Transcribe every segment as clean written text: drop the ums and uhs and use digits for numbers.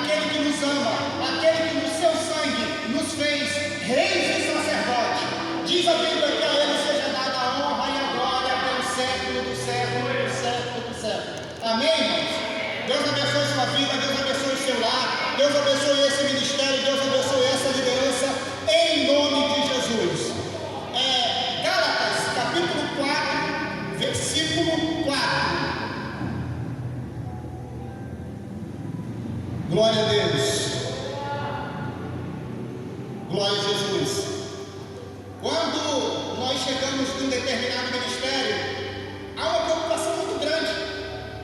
aquele que nos ama, aquele que no seu sangue nos fez reis e sacerdotes. Diz a Bíblia que a ele seja dada a honra e a glória pelo século do século, do século do século. Amém, irmãos? Deus abençoe sua vida, Deus abençoe o seu lar, Deus abençoe esse ministério, Deus abençoe essa liderança, em nome de Jesus. Gálatas, capítulo 4, versículo 4. Glória a Deus. Glória a Jesus. Quando nós chegamos num determinado ministério, há uma preocupação muito grande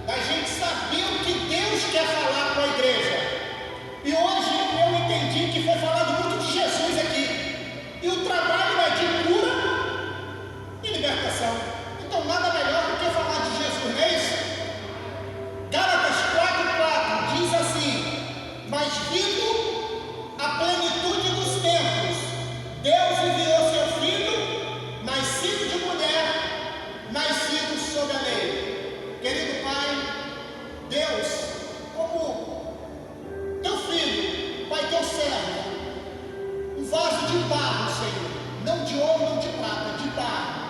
da gente saber o que Deus quer falar com a igreja. E hoje eu entendi que foi falado muito de Jesus aqui. E o trabalho é de cura e libertação. Então nada melhor do que falar de Jesus, não é isso? Gálatas 4,4 diz assim: mas vindo a plenitude dos tempos, Deus enviou seu Filho, nascido de mulher, nascido sob a lei. Querido Pai, Deus, como teu Filho, Pai, teu servo, um vaso de barro, Senhor, não de ouro, não de prata, de barro.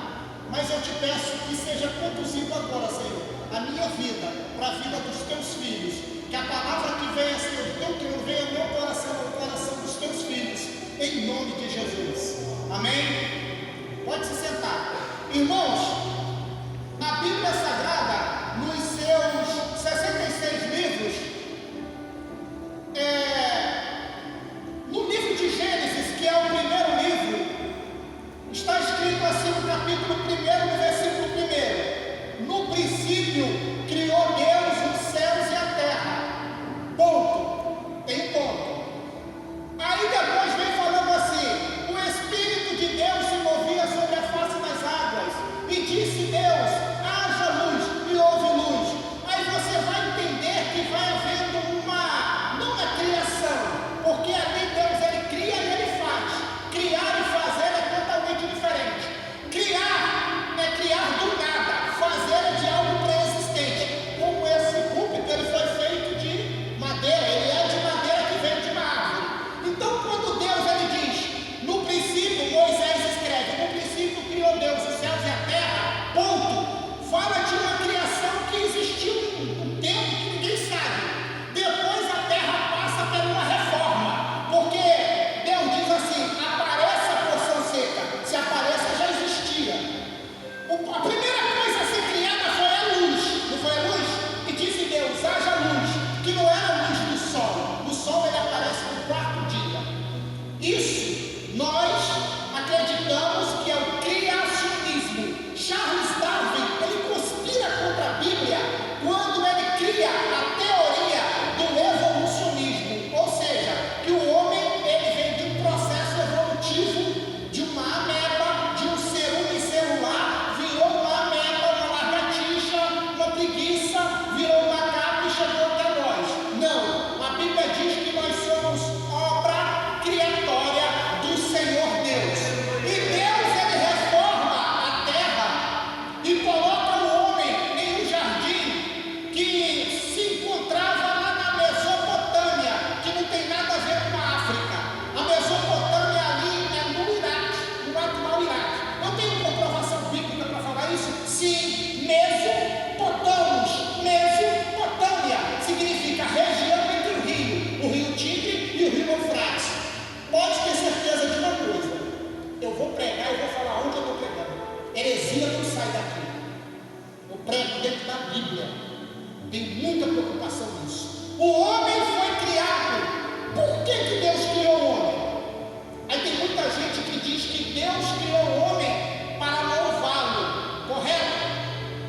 Mas eu te peço que seja conduzido agora, Senhor, a minha vida para a vida dos teus filhos. Que a palavra que venha, Senhor, do teu trono, venha ao meu coração, ao coração dos teus filhos, em nome de Jesus. Amém? Pode se sentar. Irmãos, a Bíblia Sagrada, nos seus 66 livros, no livro de Gênesis, que é o primeiro livro, está escrito assim no capítulo 1, no versículo 1: no princípio criou Deus os céus e a terra. Ponto. Tem um ponto. Aí depois vem falando assim: o Espírito de Deus se movia sobre a face das águas, e disse Deus: haja luz, e houve luz. Aí você vai entender que vai havendo não uma criação, porque ali Deus ele cria e ele faz. Criar e fazer é totalmente diferente. Criar é criar do nada, fazer é de algo pré-existente. Como esse púlpito ele foi feito de madeira, ele é de madeira que vem de uma árvore. Então quando Deus ele diz, no princípio, Moisés escreve, no princípio criou Deus os céus e a terra, ponto, fala de uma criação que existiu um tempo que ninguém sabe. Depois a terra passa por uma reforma, porque Deus diz assim: apareça a porção seca. Se apareça, já existia. A primeira coisa a ser criada foi a luz, não foi a luz? E disse Deus: haja luz, que não era a luz do sol. O sol ele aparece no quarto dia. Isso nós acreditamos que é o criacionismo. Charles Darwin ele conspira contra a Bíblia quando ele cria a teoria do evolucionismo, ou seja, que o homem ele vem de um processo evolutivo, de uma ameba, de um ser unicelular, virou uma ameba, uma lagartixa, uma preguiça, virou um macaco e chegou até nós. Não, a Bíblia diz que nós somos obra criatória do Senhor Deus. E Deus ele reforma a terra e coloca o homem em um jardim que se encontrava lá na Mesopotâmia, que não tem nada a ver com a África. A Mesopotâmia ali é no Iraque, no atual Iraque. Eu tenho comprovação bíblica para falar isso? Sim, Mesopotâmia significa região entre o rio Tigre e o rio Eufrates. Pode ter certeza de uma coisa: eu vou pregar e vou falar onde eu estou pregando. Heresia não sai daqui. Eu prego dentro da Bíblia. Tenho muita preocupação nisso. O homem foi criado. Por que Deus criou o homem? Aí tem muita gente que diz que Deus criou o homem para louvá-lo, correto?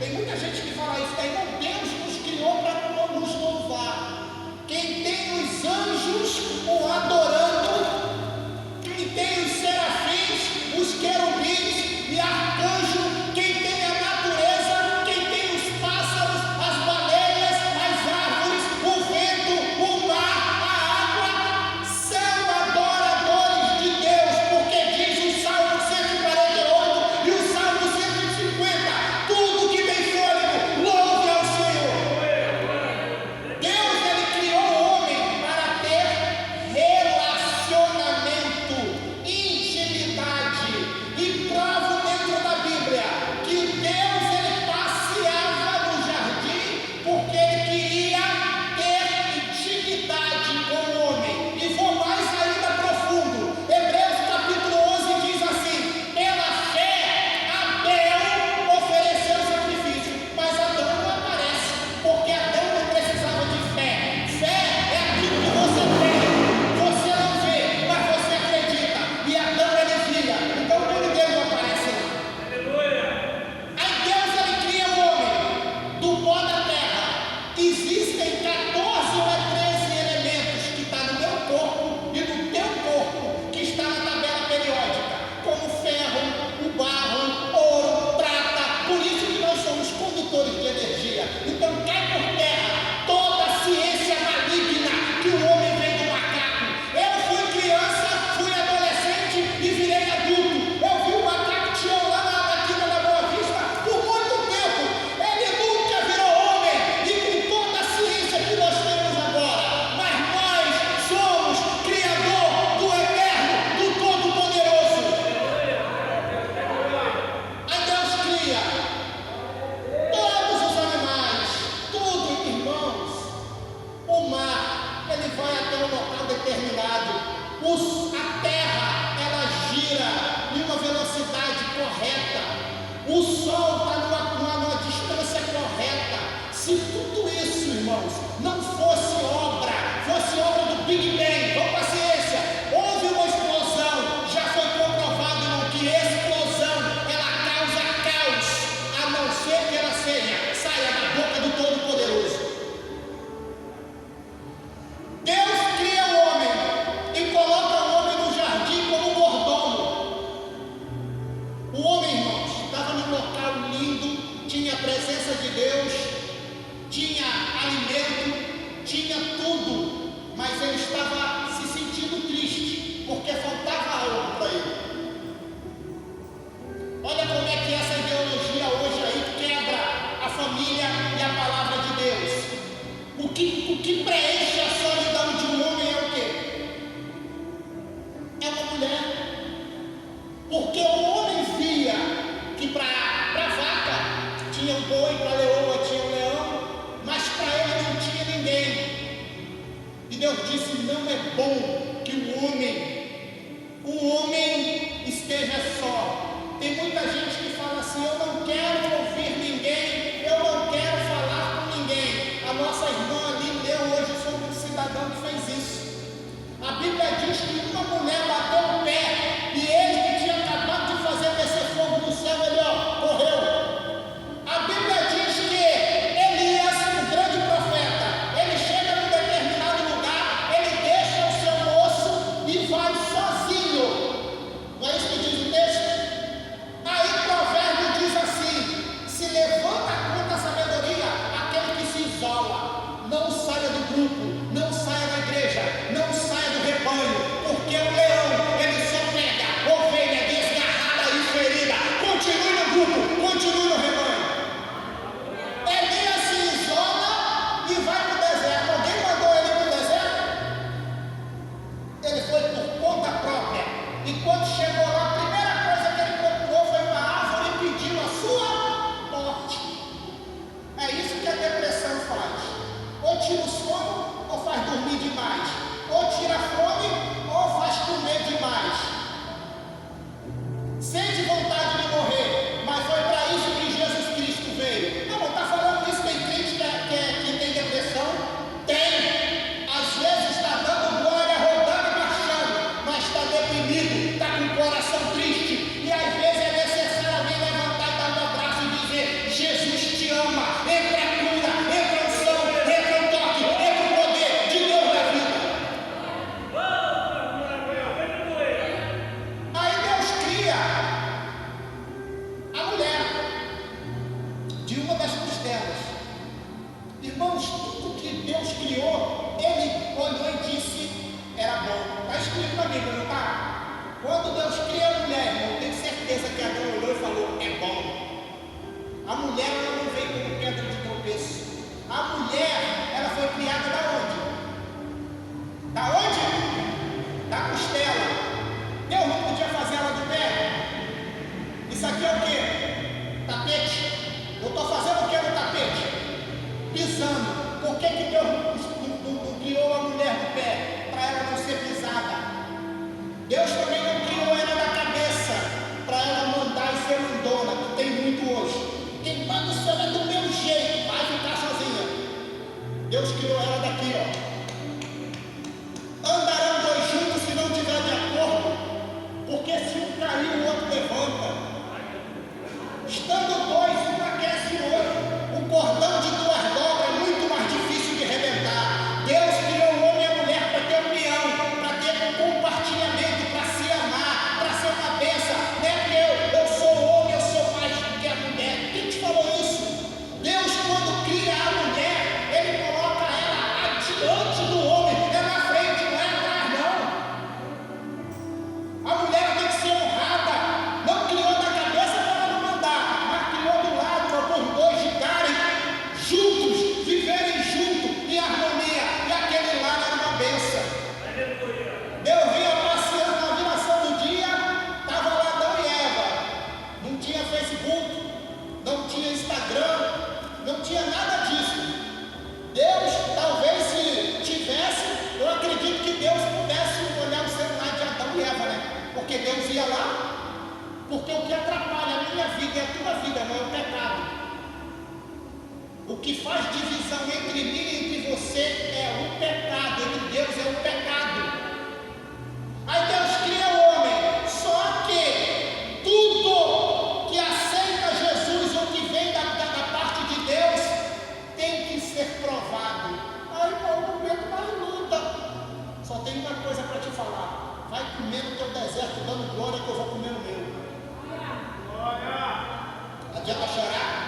Tem muita gente que fala isso. Daí não, Deus nos criou para nos louvar. Quem tem os anjos o adorando, quem tem os serafins, os querubins e arcanjos, quem tem a natureza, quem tem os pássaros, as baleias, as árvores, o vento, o mar, a água, são adoradores de Deus, porque diz o Salmo 148 e o Salmo 150: tudo que tem fôlego, louve ao Senhor. Deus ele criou o homem para A terra, ela gira em uma velocidade correta. O sol está numa distância correta. Se tudo isso, irmãos, não fosse obra do Big Bang, com paciência, houve uma explosão, já foi comprovado, irmão, que explosão, ela causa caos, a não ser que ela saia da boca do Todo-Poderoso. Deus cria o homem e coloca o homem no jardim como mordomo. O homem, irmãos, estava num local lindo, tinha a presença de Deus, tinha alimento, tinha tudo, mas ele estava se sentindo triste, porque faltava algo para ele. Olha como é que essa ideologia hoje aí quebra a família e a palavra de Deus. O que preenche a solidão de um homem é o quê? É uma mulher. Porque o homem via que para a vaca tinha um boi, para a leoa tinha um leão, mas para ele não tinha ninguém. E Deus disse: não é bom que o homem esteja só. Tem muita gente que fala assim: eu não quero ouvir ninguém, eu não quero falar com ninguém. A nossa irmã ali leu hoje sobre um cidadão que fez isso. A Bíblia diz que uma mulher bateu o pé e ele que tinha acabado de fazer descer fogo do céu, ele correu. A Bíblia diz que Elias, o grande profeta, ele chega num determinado lugar, ele deixa o seu moço e vai sozinho. Não é isso que diz o texto? Aí o provérbio diz assim: se levanta contra a sabedoria aquele que se isola. Não saia do grupo, não saia da igreja, não saia do rebanho, porque o leão, ele O que faz divisão entre mim e entre você é o pecado, entre Deus é o pecado. Aí Deus cria o homem, só que tudo que aceita Jesus ou que vem da parte de Deus tem que ser provado. Aí eu não aguento mais luta. Só tem uma coisa para te falar: vai comer no teu deserto dando glória que eu vou comer no meu. Adianta chorar?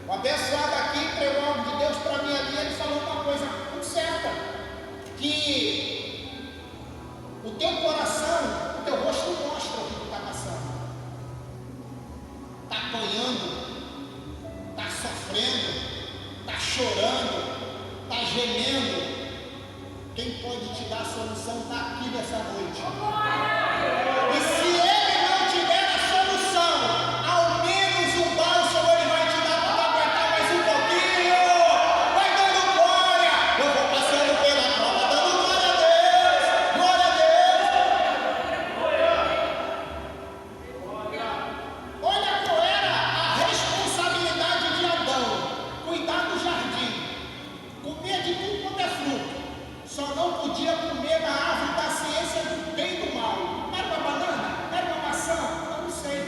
O abençoado aqui entregou algo de Deus para mim ali, ele falou uma coisa muito certa, que o teu coração, o teu rosto mostra o que tu está passando. Está apanhando, está sofrendo, está chorando, está gemendo. Quem pode te dar a solução está aqui nessa noite. E se ele não te der a solução, ao menos um bálsamo ele vai te dar para aguentar mais um pouquinho. Vai dando glória. Eu vou passando pela prova, dando glória a Deus. Glória a Deus. Olha qual era a responsabilidade de Adão: cuidar do jardim, comer de tudo quanto é fruto. Só não podia comer da árvore da ciência do bem e do mal. Era uma banana? Era uma maçã? Eu não sei.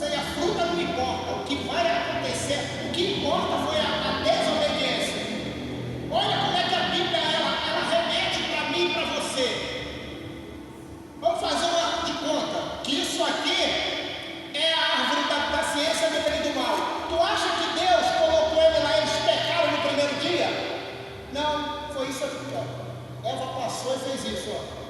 A fruta não importa. O que vai acontecer, o que importa foi a desobediência. Olha como é que a Bíblia ela remete para mim e para você. Vamos fazer uma de conta que isso aqui é a árvore da ciência do bem e do mal. Tu acha que Deus colocou ele lá e eles pecaram no primeiro dia? Não. Foi isso aqui, ó. Eva passou e fez isso, ó.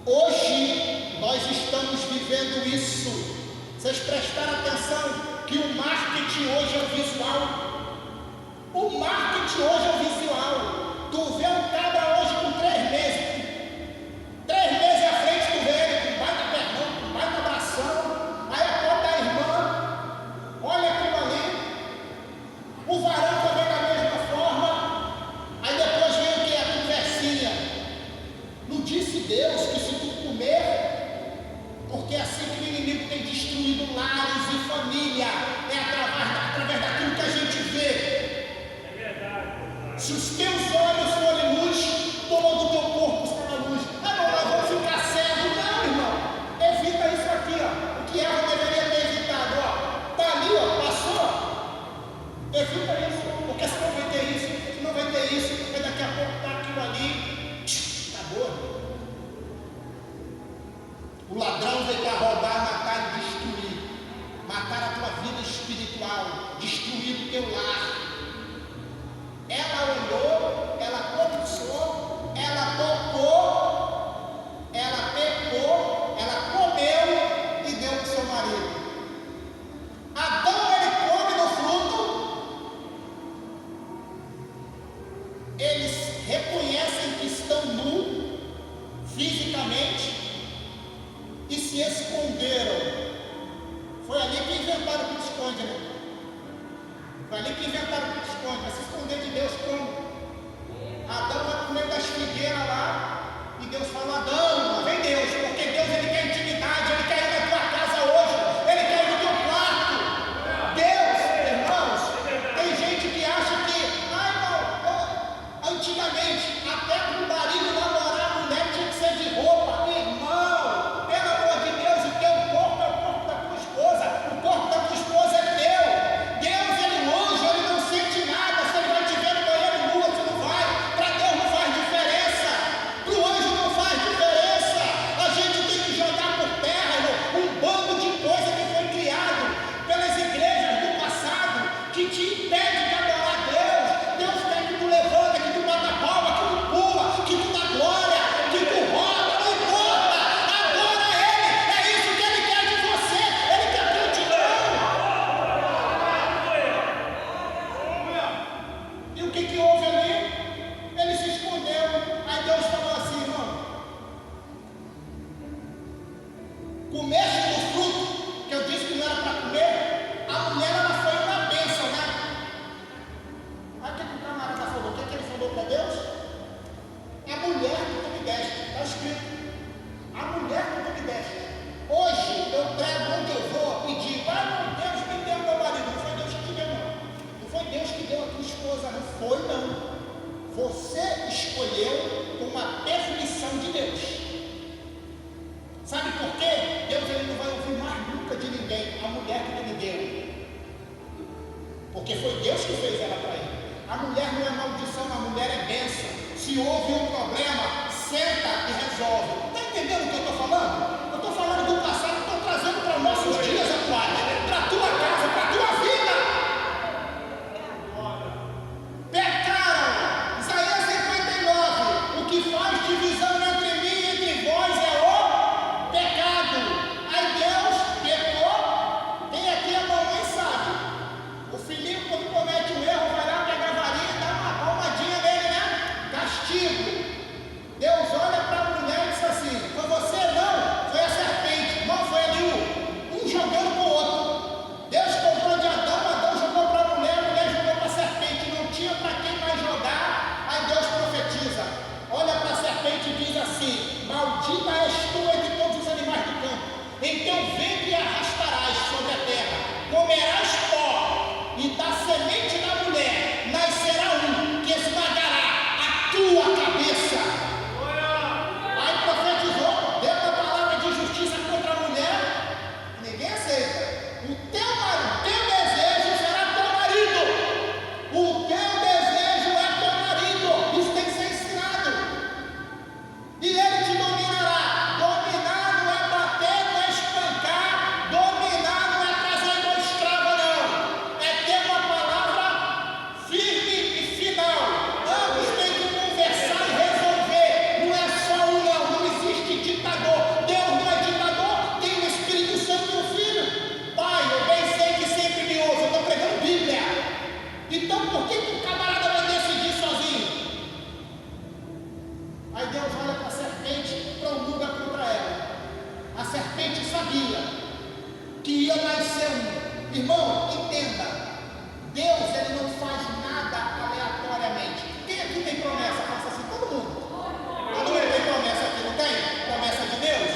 Hoje nós estamos vivendo isso. Vocês prestaram atenção que o marketing hoje é o visual. O marketing hoje é o visual. Tu vê um cabra hoje com 3 meses. 3 meses à frente tu vê ele com baita pernão, com baita abração. Aí a porta da irmã, olha aquilo ali, o varão também da mesma forma. Aí depois vem o que? A conversinha. Não disse Deus que se tu comer, porque é assim que o inimigo tem destruído lares e família, é através daquilo que a gente vê. É verdade. Se os teus olhos forem luz, todo o teu corpo será luz. Ah não, nós vamos ficar cegos. Não, irmão, evita isso aqui, ó. Que ela deveria ter evitado, ó. Tá ali, ó, passou. Evita isso, porque senão vai ter isso, não vai ter isso, porque daqui a pouco tá aquilo ali. Acabou. O ladrão veio para roubar, matar e destruir. Matar a tua vida espiritual, destruir o teu lar. Ela olhou, ela cobiçou, ela tocou, ela pecou, ela comeu e deu para o seu marido. Adão, ele come do fruto, eles reconhecem que estão nus fisicamente e se esconderam. Foi ali que inventaram o que esconde, né? Foi ali que inventaram o que esconde. Vai se esconder de Deus como? Adão vai comer das figueiras lá e Deus fala: Adão, lá vem Deus, porque Deus ele quer intimidade, ele quer ir na tua casa hoje, ele quer ir no teu quarto. Deus, irmãos, tem gente que acha que, antigamente, até para o marido namorar a mulher tinha que ser de roupa. Irmão, pelo amor de Deus, o teu corpo é o corpo da tua esposa, o corpo da tua esposa é teu. Deus, ele longe, ele não sente nada. Se ele vai te ver no banheiro nua, você não vai. Para Deus não porque foi Deus que fez ela para ele. A mulher não é maldição, a mulher é bênção. Se houve um problema, senta e resolve. Está entendendo o que eu estou falando? Eu estou falando do passado, estou trazendo para os nossos dias atuais, para a tua casa, para a tua vida. Pecaram. Isaías 59. O que faz divisão entre mim e entre vós é o pecado. Aí Deus pecou. Quem aqui a mamãe sabe? O filhinho, quando comete um erro, vai lá, pega a varinha e dá uma palmadinha nele, né? Castigo. Deus olha para a mulher e diz assim: foi você? Não, foi a serpente. Não foi ali um jogando com o outro. Deus comprou de Adão, Adão jogou para a mulher jogou para a serpente. Não tinha para quem mais jogar. Aí Deus profetiza, olha para a serpente e diz assim: maldita és tu entre todos os animais do campo, em teu ventre arrastarás sobre a terra, comerás pó, e da semente da mulher nascerá um que esmagará a tua cabeça. Aí profetizou, deu uma palavra de justiça contra a mulher, ninguém aceita. O teu desejo será teu marido. O teu desejo é teu marido. Isso tem que ser ensinado. E ele te dominará. Dominar não é bater, não é espancar. Dominar não é trazer igual escravo, não. É ter uma palavra firme e final. Ambos têm que conversar e resolver. Não é só um, não. Não existe ditador. Deus não é ditador. Tem o Espírito Santo e o Filho. Pai, eu bem sei que sempre me ouve. Eu estou pregando Bíblia. Então por que o camarada vai decidir sozinho? Aí Deus olha para a serpente e promulga contra ela. A serpente sabia que ia nascer um. Irmão, entenda. Deus, ele não faz nada aleatoriamente. Quem aqui tem promessa? Faça assim, todo mundo. Todo mundo tem promessa aqui, não tem? Promessa de Deus?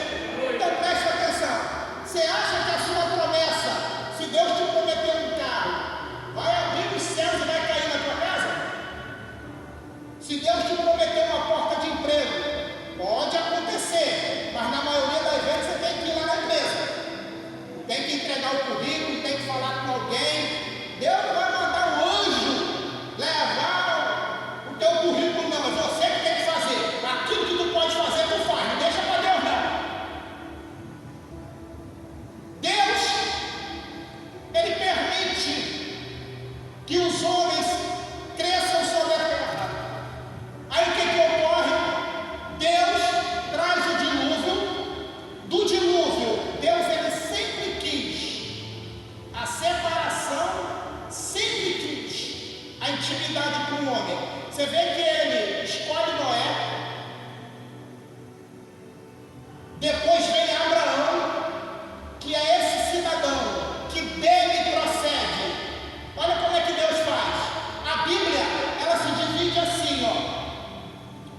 Então preste atenção. Você acha que a sua promessa, se Deus te prometeu um carro, vai abrir os céus e vai cair na tua casa? Se Deus te prometeu uma porta de emprego, pode acontecer, mas na maioria das vezes você tem que ir lá na empresa, tem que entregar o currículo, tem que falar com alguém. Deus não vai mandar um anjo levar o teu currículo, não, é você que tem que fazer. Aquilo que tu pode fazer, tu faz, não deixa para Deus, não. Deus, ele permite que os homens cresçam sobre a terra. Aí o que ocorre? Deus traz o dilúvio. Do dilúvio, Deus ele sempre quis a separação, sempre quis a intimidade com o homem. Você vê que ele escolhe Noé, depois vem Abraão, que é esse cidadão que dele procede. Olha como é que Deus faz. A Bíblia, ela se divide assim, ó: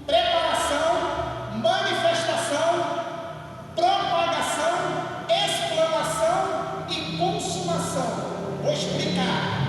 preparação, manifestação, propagação, explanação e consumação. Vou explicar.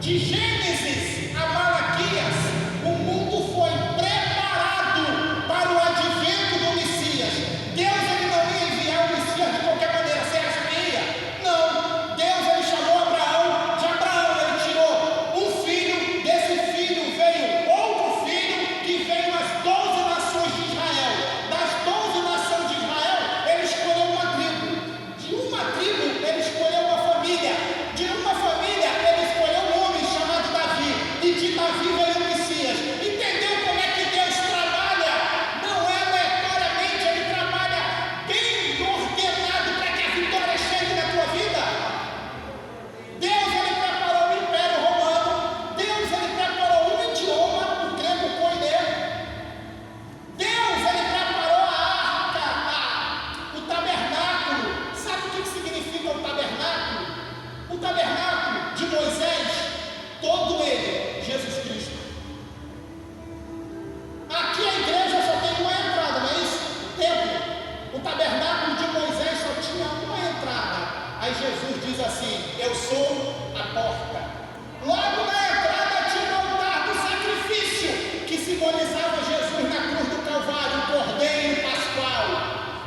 De Gênesis a Malaquias, o mundo foi preparado para o advento do Messias. Deus ele não ia enviar o Messias de qualquer maneira. Você acha que ia? Não. Deus ele chamou Abraão. De Abraão ele tirou um filho. Desse filho veio outro filho, que veio as 12 nações de Israel. Das 12 nações de Israel, ele escolheu uma tribo. De uma tribo, ele escolheu uma família. De uma família, ele escolheu um homem chamado Davi. E de Davi veio o Messias. Entendeu como é que Deus trabalha? Não é aleatoriamente, ele trabalha bem ordenado para que a vitória chegue na tua vida. Deus ele preparou o Império Romano. Deus ele preparou um idioma, o grego koiné. Deus ele preparou a arca, o tabernáculo. Sabe o que significa o tabernáculo? O tabernáculo de Moisés, todo ele, Jesus Cristo. Aqui a igreja só tem uma entrada, não é isso? O templo. O tabernáculo de Moisés só tinha uma entrada. Aí Jesus diz assim: eu sou a porta. Logo na entrada tinha o altar do sacrifício, que simbolizava Jesus na cruz do Calvário, o Cordeiro Pascual.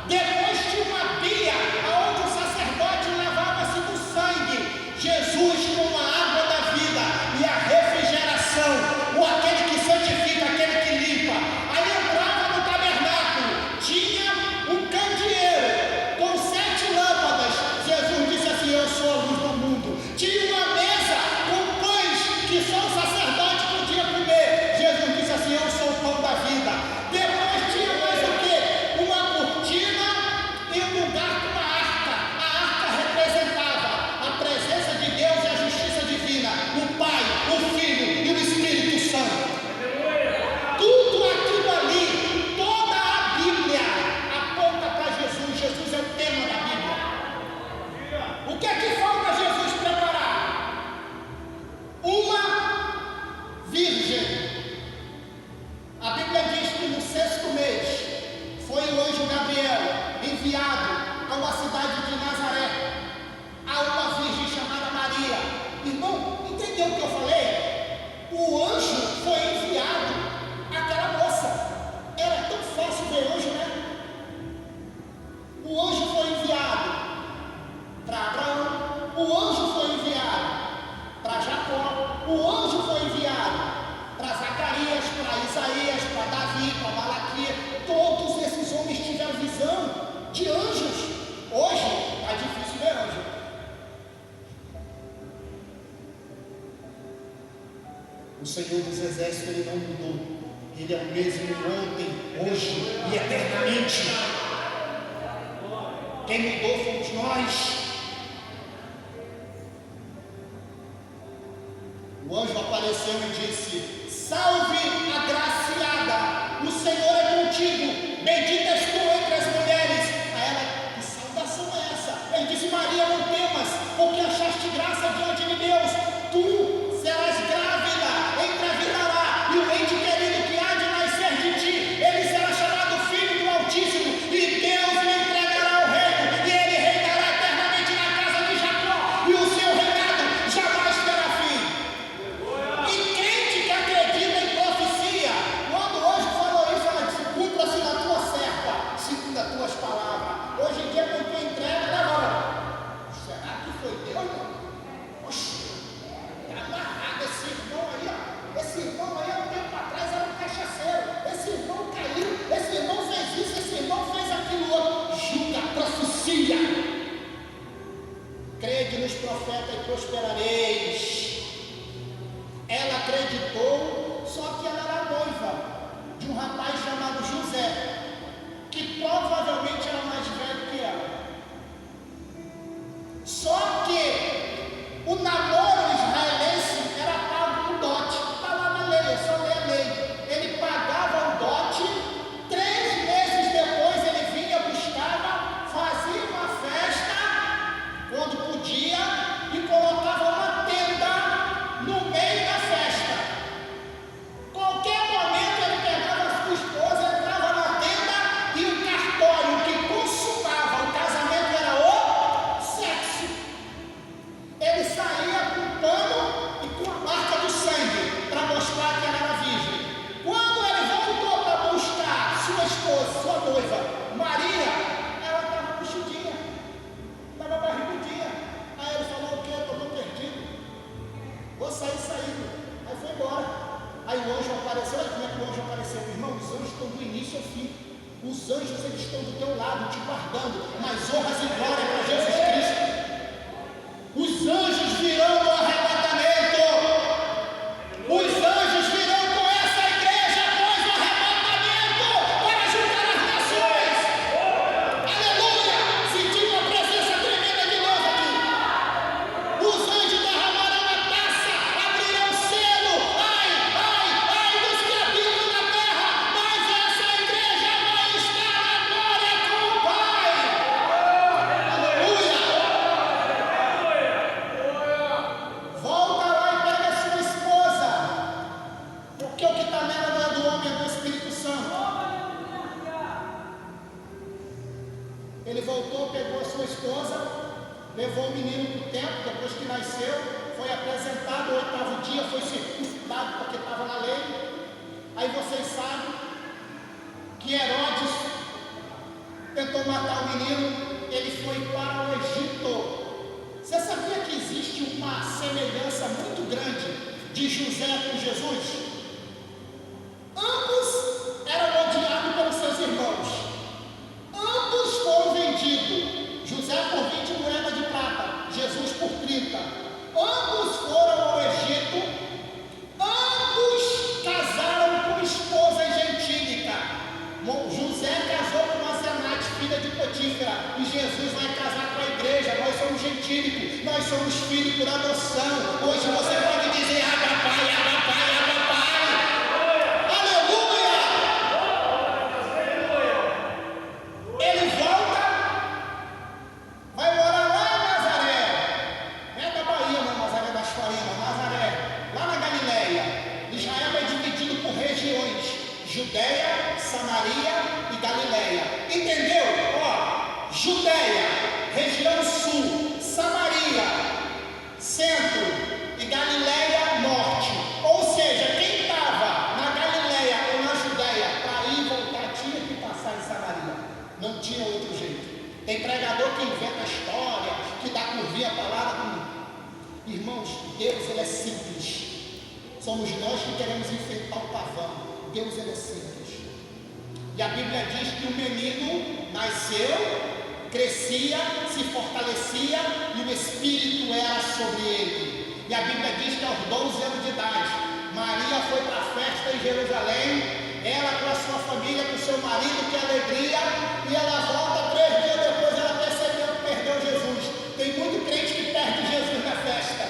Depois tinha uma pia, onde o sacerdote lavava-se do sangue. Jesus com a água da vida. O anjo foi enviado para Zacarias, para Isaías, para Davi, para Malaquias. Todos esses homens tiveram visão de anjos. Hoje está difícil ver anjo. O Senhor dos Exércitos, Ele não mudou. Ele é o mesmo ontem, hoje e eternamente. Quem mudou fomos nós. O anjo apareceu e disse: salve, agraciada, o Senhor é contigo, bendita és tu entre as mulheres. A ela: que saudação é essa? Ele disse: Maria, não temas, porque achaste graça diante de Deus. Tu serás grávida, engravidará, e o ente querido que há de nascer de ti, ele será chamado Filho do Altíssimo, e Deus lhe entregará o reino, e ele reinará eternamente na casa de Jacó, e o seu reinado jamais terá fim. E crente que acredita em profecia, quando hoje falou isso, ela disse: cumpra-se na tua serva, segundo as tuas palavras. Hoje em dia, quando tu entrega, né, mano? Será que foi Deus? Oxe, está amarrado esse irmão aí, ó. Esse irmão aí, há um tempo atrás, era um cachaceiro. Esse irmão caiu, esse irmão fez isso, esse irmão fez aquilo outro. Julga a profecia. Crede nos profetas e prosperareis. Ela acreditou, só que ela era noiva de um rapaz chamado José, que provavelmente era mais velho que ela. Só que o namoro israelense era pago um dote. Está lá na lei, eu só leio a lei. Ele pagava o dote, 3 meses depois ele vinha, buscava, fazia uma festa, quando podia, e colocava uma tenda no meio da festa. Qualquer momento ele pegava a sua esposa, entrava na tenda, e o cartório que consumava o casamento era o sexo. Ele saía com um pano e com a marca do sangue, para mostrar que ela era virgem. Quando ele voltou para buscar sua esposa, sua noiva, Maria, ela estava puxudinha, estava barrigudinha. Aí ele falou: o quê? Estou muito perdido, vou sair saindo. Aí foi embora. Aí o anjo apareceu. Olha como é que o anjo apareceu, irmão. Os anjos estão do início ao fim. Os anjos, eles estão do teu lado, te guardando, mas honras e glória para Jesus Cristo. Os anjos virão no arrebatamento. Os anjos virão com essa igreja após o arrebatamento para julgar as nações. Aleluia! Senti uma presença tremenda de Deus aqui. Os anjos derramarão a taça, abrirão o selo. Ai, ai, ai dos que habitam na terra, mas essa igreja vai estar na glória com o Pai. Aleluia! Volta lá e pega a sua esposa, porque o que está nela não é do homem, é do Espírito Santo. Ele voltou, pegou a sua esposa, levou o menino para o templo, depois que nasceu, foi apresentado, o 8º dia foi circuncidado, porque estava na lei. Aí vocês sabem que Herodes tentou matar o menino, ele foi para o Egito. Você sabia que existe uma semelhança muito grande de José com Jesus? Ambos eram odiados pelos seus irmãos. Ambos foram vendidos. José por 20 moedas de prata, Jesus por 30. Ambos foram ao Egito. Ambos casaram com esposas gentílicas. José casou com Asenate, filha de Potífera, e Jesus vai casar com a igreja. Nós somos gentílicos, nós somos filhos por adoção. Hoje você pode dizer: Abba Pai, Abba Pai, Abba Pai. Aleluia! Ele volta, vai morar lá em Nazaré. Não é da Bahia, não, Nazaré das Farinas, Nazaré, lá na Galileia. Israel é dividido por regiões: Judeia, Samaria e Galileia. Entendeu? Ó, Judeia, região sul, Samaria, centro, e Galileia, norte. Ou seja, quem estava na Galileia ou na Judeia para ir e voltar tinha que passar em Samaria. Não tinha outro jeito. Tem pregador que inventa história, que dá curvinha a palavra. Irmãos, Deus, ele é simples. Somos nós que queremos enfrentar o pavão. Deus, ele é simples. E a Bíblia diz que o menino nasceu, crescia, se fortalecia e o Espírito era sobre ele. E a Bíblia diz que aos 12 anos de idade, Maria foi para a festa em Jerusalém, ela com a sua família, com o seu marido, que alegria, e ela volta 3 dias depois, ela percebeu que perdeu Jesus. Tem muito crente que perde Jesus na festa.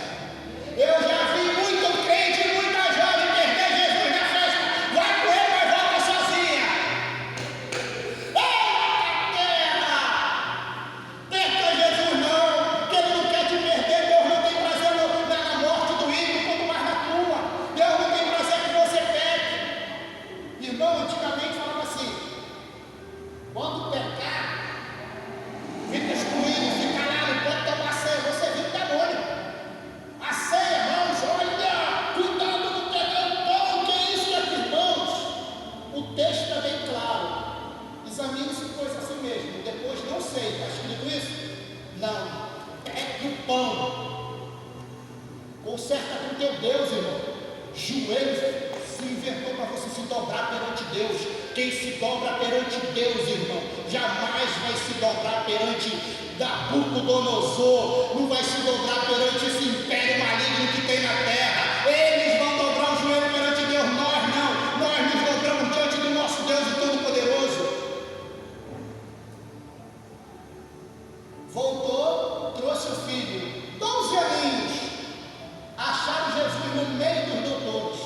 Eu já vi muito crente, muita jovem perder Jesus na festa. Vai com ele, mas volta sozinha. Eita terra! Perca Jesus não, porque ele não quer te perder. Deus não tem prazer na morte do ímpio, quanto mais na tua. Deus não tem prazer que você peque. Irmão, antigamente falava assim: quando pecar, fica excluído, fica lá, não pode tomar ceia. Você viu o demônio. A ceia, irmãos, olha, cuidado no pegar o pão, que é isso, irmãos? O texto é bem claro. Examine-se coisa assim mesmo. Depois não sei, está escrito isso? Não. Pegue o pão. Conserta com teu Deus, irmão. Joelhos se inventou para você se dobrar perante Deus. Quem se dobra perante Deus, irmão, jamais vai se dobrar perante Nabucodonosor, não vai se dobrar perante esse império maligno que tem na terra. Eles vão dobrar o joelho perante Deus, nós não. Nós nos dobramos diante do nosso Deus Todo-Poderoso. Voltou, trouxe o filho, 12 aninhos, acharam Jesus no meio dos doutores,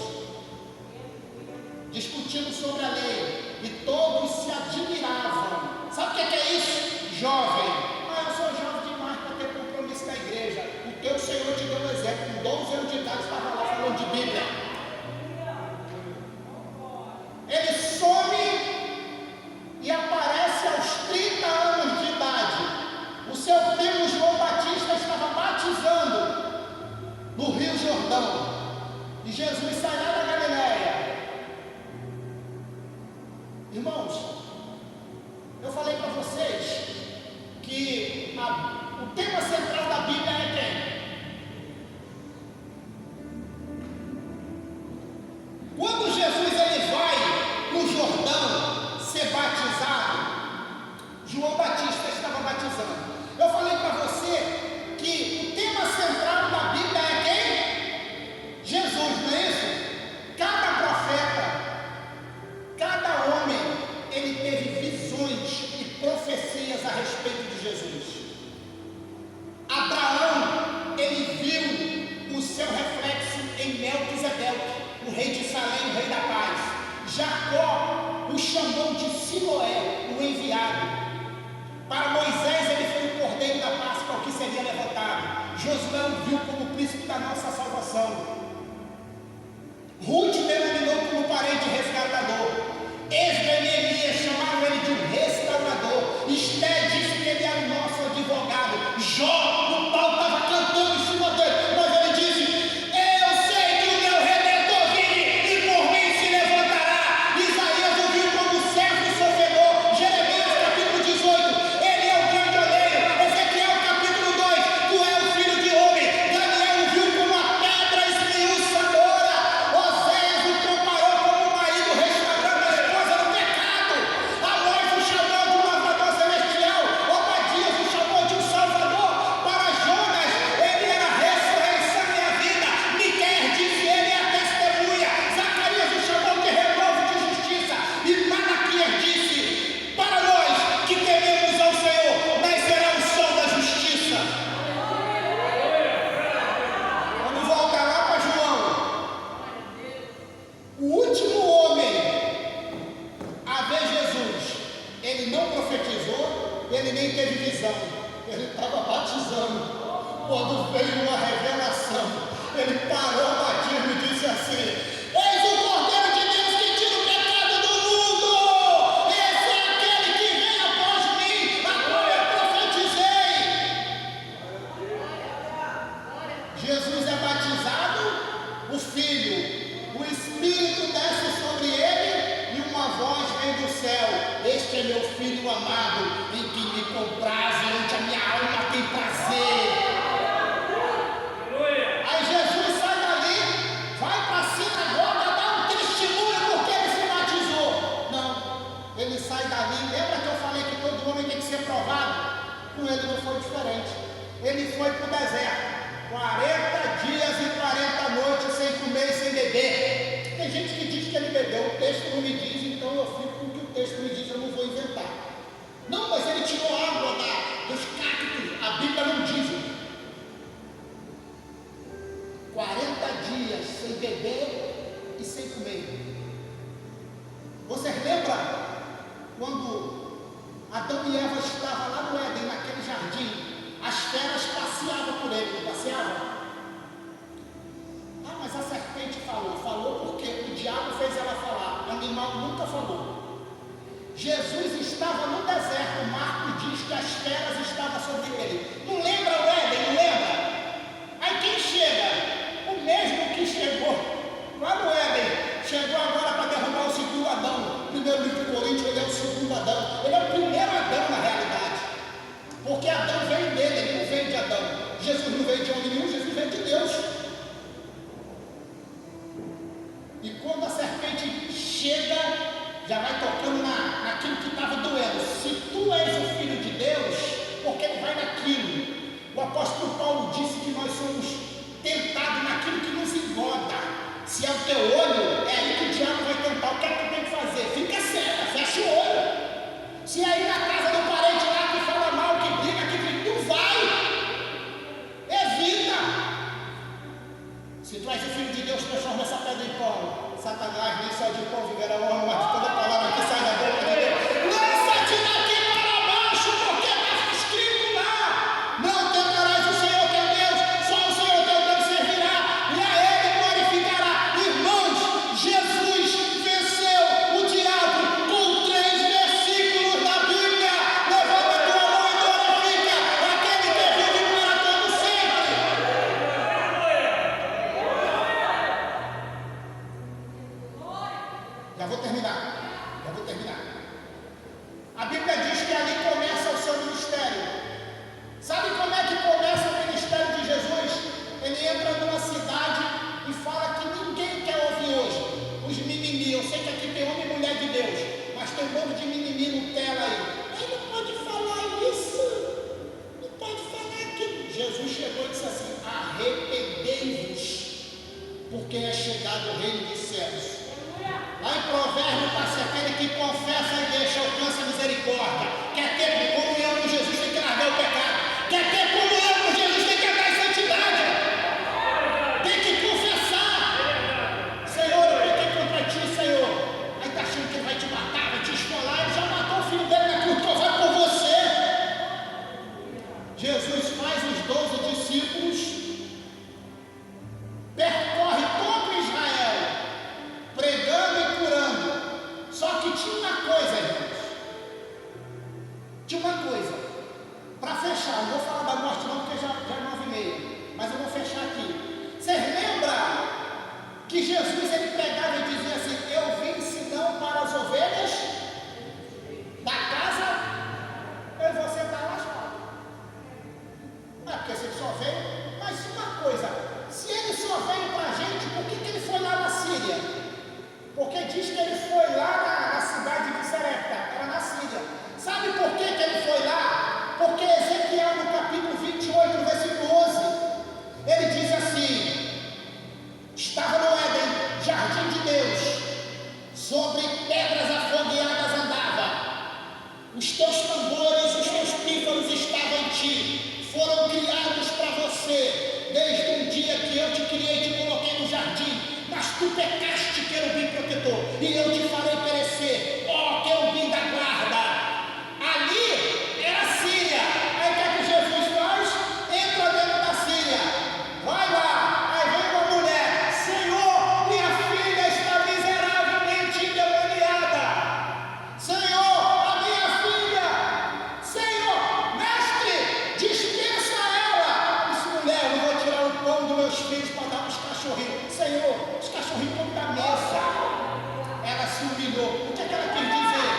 discutindo sobre a lei, e todos se admiravam. Sabe o que é isso? Jovem. Ah, eu sou jovem demais para ter compromisso com a igreja. O teu Senhor te deu um exemplo. Com 12 anos de idade estava lá falando de Bíblia. Ele some e aparece aos 30 anos de idade. O seu primo João Batista estava batizando no Rio Jordão. E Jesus sai lá da Galileia. Irmãos, eu falei para vocês que o tema central da Bíblia é quem? Quando Jesus ele vai no Jordão ser batizado, João Batista estava batizando. Eu falei para você que o tema central da Bíblia é quem? Jesus, não é isso? Cada profeta, cada homem, ele teve visões e profecias a respeito de Jesus. Abraão, ele viu o seu reflexo em Melquisedeque, o rei de Salém, o rei da paz. Jacó o chamou de Siloé, o enviado. Para Moisés, ele foi o cordeiro da Páscoa, o que seria levantado. Josué o viu como príncipe da nossa salvação. Ruth denominou como parente resgatador. Esdras e Neemias chamaram ele de um restaurador. Esté disse que ele era o nosso advogado. Jó, o pau estava cantando em cima dele, mas ele disse: eu sei que o meu Redentor vive e por mim se levantará. Isaías o viu como servo sofredor. Jeremias capítulo 18, ele é o grande oleiro. Ezequiel capítulo 2, tu é o filho de homem. Daniel o viu como a pedra esmiuçadora. Oséias o comparou como um marido restaurando a esposa do pecado. Amós o chamou de um lavrador celestial. Obadias o chamou de um salvador. Para Jonas, ele era a ressurreição e a vida. Miqueias disse: ele é a testemunha. Zacarias o chamou de renovo de justiça. E Malaquias disse: para nós que tememos ao Senhor, nascerá o sol da justiça. Vamos voltar lá para João. O último homem a ver Jesus, ele não profetizou, ele nem teve visão, ele estava batizando. Quando veio uma revelação, ele parou o batismo e disse assim: eis o Cordeiro de Deus que tira o pecado do mundo. Esse é aquele que vem após mim, a qual eu profetizei. Jesus é batizado, o Filho, o Espírito desce sobre ele e uma voz vem do céu: este é meu Filho amado, em quem me compraze, onde a minha alma tem prazer. Aí Jesus sai dali, vai para cima dias sem beber e sem comer. Vocês lembram quando Adão e Eva estavam lá no Éden, naquele jardim? As feras passeavam por ele, não passeavam? Ah, mas a serpente falou porque o diabo fez ela falar, o animal nunca falou. Jesus estava no deserto, Marcos diz que as feras estavam sobre ele. Não lembra o Éden, não lembra? Aí quem chega? O mesmo que chegou lá no Éden, chegou agora para derrubar o segundo Adão. Primeiro livro de Coríntios, ele é o segundo Adão. Ele é o primeiro Adão na realidade. Porque Adão veio dele, ele não veio de Adão. Jesus não veio de homem nenhum, Jesus veio de Deus. E quando a serpente chega, já vai tocando naquilo que estava doendo. Se tu és o Filho de Deus, porque ele vai naquilo. O apóstolo Paulo disse que nós somos tentados naquilo que nos engorda. Se é o teu olho, é aí que o diabo vai tentar. O que é que tu tem que fazer? Fica cega, fecha o olho. Se é ir na casa do parente lá que fala mal, que briga, tu vai. Evita. Se tu és o Filho de Deus, transforma essa pedra em pão. Satanás nem só de pão viverá o homem, mas toda palavra que sai da boca de Deus. Lança-te daqui para baixo, porque está escrito lá. Não tentarás o Senhor teu Deus, só o Senhor teu Deus servirá, e a Ele glorificará. Irmãos, Jesus venceu o diabo com 3 versículos da Bíblia. Levanta a tua mão e glorifica aquele que vive para todo sempre. Já vou terminar. A Bíblia diz que ali começa o seu ministério. Sabe como é que começa o ministério de Jesus? Ele entra numa cidade e fala que ninguém quer ouvir hoje. Os mimimi, eu sei que aqui tem homem e mulher de Deus, mas tem um monte de mimimi no tela aí. Ele não pode falar isso, não pode falar aquilo. Jesus chegou e disse assim: arrependei-vos, porque é chegado o reino dos céus. Lá em Provérbios passa aquele que confessa e deixa, alcança a misericórdia. Quer ter comunhão com Jesus, tem que largar o pecado. Quer ter comunhão com Jesus, tem que andar em santidade. Tem que confessar: Senhor, eu pequei contra ti, Senhor. Aí está achando que ele vai te matar, vai te esfolar. Ele já matou o filho dele na cruz, vai por você. Jesus faz os 12 discípulos, percorre todo Israel, pregando e curando. Só que tinha uma coisa, irmãos. Tinha uma coisa. Para fechar, não vou falar da morte não, porque já é 9h30. Mas eu vou fechar aqui. Vocês lembram que Jesus ele pregava e dizia assim: eu vim senão para as ovelhas da casa, eu vou sentar lascado. Não é porque ele só veio. Mas uma coisa, se ele só veio para a gente, por que ele foi lá na Síria? Porque diz que ele foi lá na cidade de Serepta, era na Síria. Sabe por que ele foi lá? Porque Ezequiel, no capítulo 28, no versículo 11, ele diz assim: estava no Éden, jardim de Deus, sobre pedras afogueadas andava, os teus tambores, os teus pífaros estavam em ti, foram criados para você, desde um dia que eu te criei e te coloquei no jardim. Mas tu pecaste, querubim protetor, e eu te farei perecer, ó querubim da guarda. Ali era a Síria. Aí o que é que Jesus faz? Entra dentro da Síria, vai lá, aí vem uma mulher: Senhor, minha filha está miseravelmente endemoniada. Senhor, a minha filha. Senhor, mestre, dispensa ela. Disse: mulher, eu não vou tirar o pão dos meus filhos para dar para os cachorrinhos. Senhor, os cachorrinhos comem da mesa. Ela se humilhou. O que é que ela quis dizer?